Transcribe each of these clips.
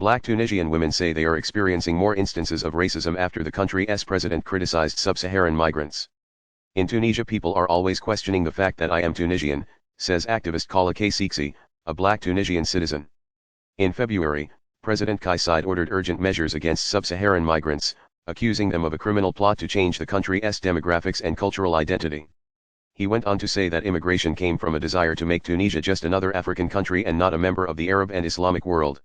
Black Tunisian women say they are experiencing more instances of racism after the country's president criticized sub-Saharan migrants. In Tunisia, people are always questioning the fact that I am Tunisian, says activist Kala Siksi, a black Tunisian citizen. In February, President Kais Saied ordered urgent measures against sub-Saharan migrants, accusing them of a criminal plot to change the country's demographics and cultural identity. He went on to say that immigration came from a desire to make Tunisia just another African country and not a member of the Arab and Islamic world.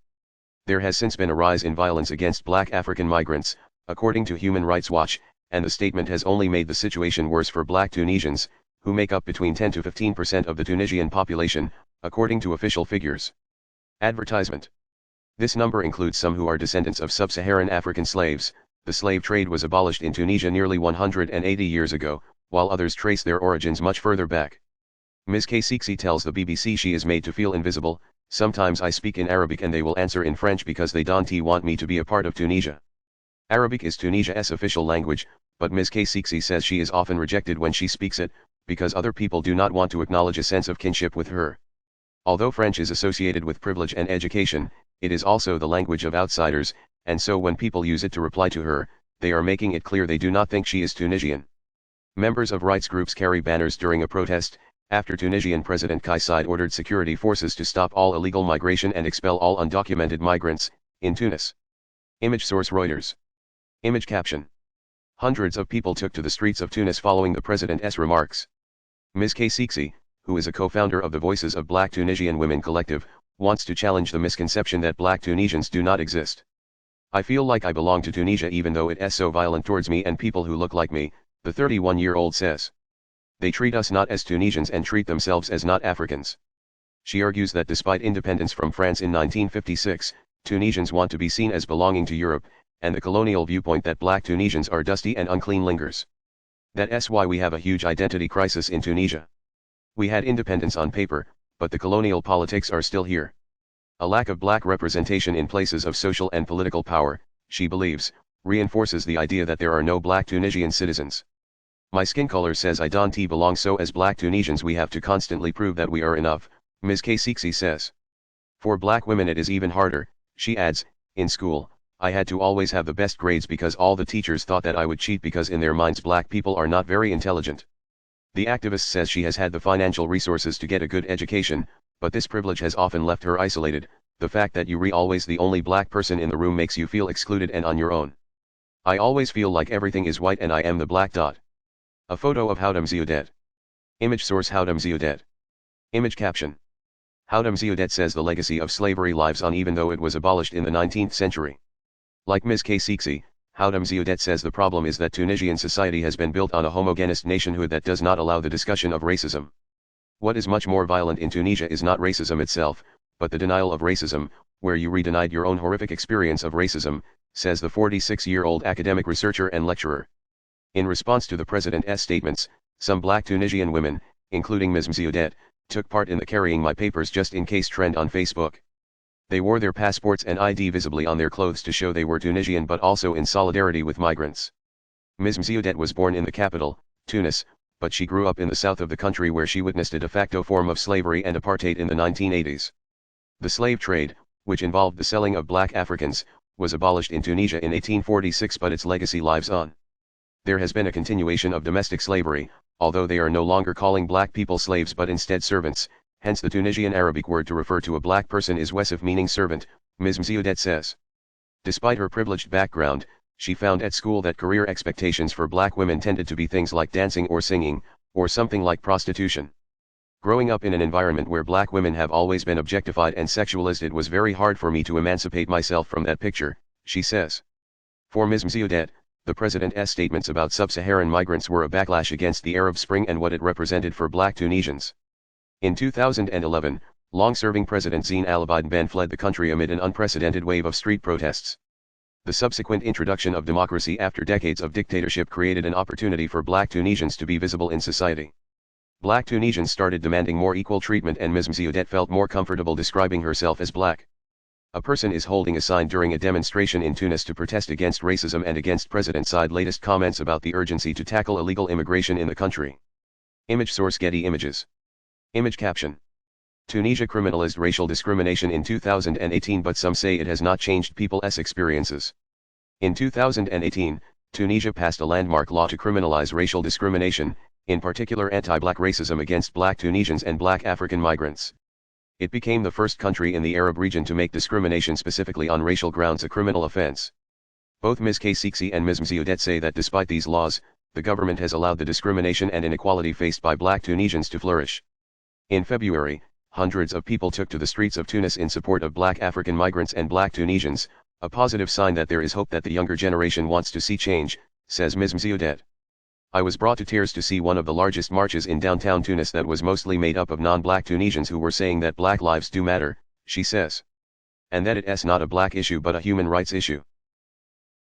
There has since been a rise in violence against black African migrants, according to Human Rights Watch, and the statement has only made the situation worse for black Tunisians, who make up between 10 to 15% of the Tunisian population, according to official figures. Advertisement. This number includes some who are descendants of sub-Saharan African slaves. The slave trade was abolished in Tunisia nearly 180 years ago, while others trace their origins much further back. Ms. Siksi tells the BBC she is made to feel invisible. Sometimes I speak in Arabic and they will answer in French because they don't want me to be a part of Tunisia. Arabic is Tunisia's official language, but Ms. Siksi says she is often rejected when she speaks it, because other people do not want to acknowledge a sense of kinship with her. Although French is associated with privilege and education, it is also the language of outsiders, and so when people use it to reply to her, they are making it clear they do not think she is Tunisian. Members of rights groups carry banners during a protest, after Tunisian President Kais Saied ordered security forces to stop all illegal migration and expel all undocumented migrants, in Tunis. Image source Reuters. Image caption. Hundreds of people took to the streets of Tunis following the president's remarks. Ms. Siksi, who is a co-founder of the Voices of Black Tunisian Women Collective, wants to challenge the misconception that black Tunisians do not exist. I feel like I belong to Tunisia even though it is so violent towards me and people who look like me, the 31-year-old says. They treat us not as Tunisians and treat themselves as not Africans. She argues that despite independence from France in 1956, Tunisians want to be seen as belonging to Europe, and the colonial viewpoint that black Tunisians are dusty and unclean lingers. That's why we have a huge identity crisis in Tunisia. We had independence on paper, but the colonial politics are still here. A lack of black representation in places of social and political power, she believes, reinforces the idea that there are no black Tunisian citizens. My skin color says I don't belong, so as black Tunisians we have to constantly prove that we are enough, Ms. Siksi says. For black women it is even harder, she adds. In school, I had to always have the best grades because all the teachers thought that I would cheat because in their minds black people are not very intelligent. The activist says she has had the financial resources to get a good education, but this privilege has often left her isolated. The fact that you're always the only black person in the room makes you feel excluded and on your own. I always feel like everything is white and I am the black dot. A photo of Houdam Ziaudet. Image source Houdam Ziaudet. Image caption. Houdam Ziaudet says the legacy of slavery lives on even though it was abolished in the 19th century. Like Ms. Siksi, Houdam Ziaudet says the problem is that Tunisian society has been built on a homogeneous nationhood that does not allow the discussion of racism. What is much more violent in Tunisia is not racism itself, but the denial of racism, where you denied your own horrific experience of racism, says the 46-year-old academic researcher and lecturer. In response to the president's statements, some black Tunisian women, including Ms. Ziaudet, took part in the Carrying My Papers Just In Case trend on Facebook. They wore their passports and ID visibly on their clothes to show they were Tunisian but also in solidarity with migrants. Ms. Ziaudet was born in the capital, Tunis, but she grew up in the south of the country where she witnessed a de facto form of slavery and apartheid in the 1980s. The slave trade, which involved the selling of black Africans, was abolished in Tunisia in 1846 but its legacy lives on. There has been a continuation of domestic slavery, although they are no longer calling black people slaves but instead servants, hence the Tunisian Arabic word to refer to a black person is wesif meaning servant, Ms. Ziaudet says. Despite her privileged background, she found at school that career expectations for black women tended to be things like dancing or singing, or something like prostitution. Growing up in an environment where black women have always been objectified and sexualized, it was very hard for me to emancipate myself from that picture, she says. For Ms. Ziaudet, the president's statements about sub-Saharan migrants were a backlash against the Arab Spring and what it represented for black Tunisians. In 2011, long-serving President Zine Al Abidine Ben fled the country amid an unprecedented wave of street protests. The subsequent introduction of democracy after decades of dictatorship created an opportunity for black Tunisians to be visible in society. Black Tunisians started demanding more equal treatment and Ms. Ziaudet felt more comfortable describing herself as black. A person is holding a sign during a demonstration in Tunis to protest against racism and against President Said's latest comments about the urgency to tackle illegal immigration in the country. Image source Getty Images. Image caption. Tunisia criminalized racial discrimination in 2018, but some say it has not changed people's experiences. In 2018, Tunisia passed a landmark law to criminalize racial discrimination, in particular anti-black racism against black Tunisians and black African migrants. It became the first country in the Arab region to make discrimination specifically on racial grounds a criminal offense. Both Ms. Kasiksi and Ms. Mzioudet say that despite these laws, the government has allowed the discrimination and inequality faced by black Tunisians to flourish. In February, hundreds of people took to the streets of Tunis in support of black African migrants and black Tunisians, a positive sign that there is hope that the younger generation wants to see change, says Ms. Mzioudet. I was brought to tears to see one of the largest marches in downtown Tunis that was mostly made up of non-black Tunisians who were saying that black lives do matter, she says. And that it's not a black issue but a human rights issue.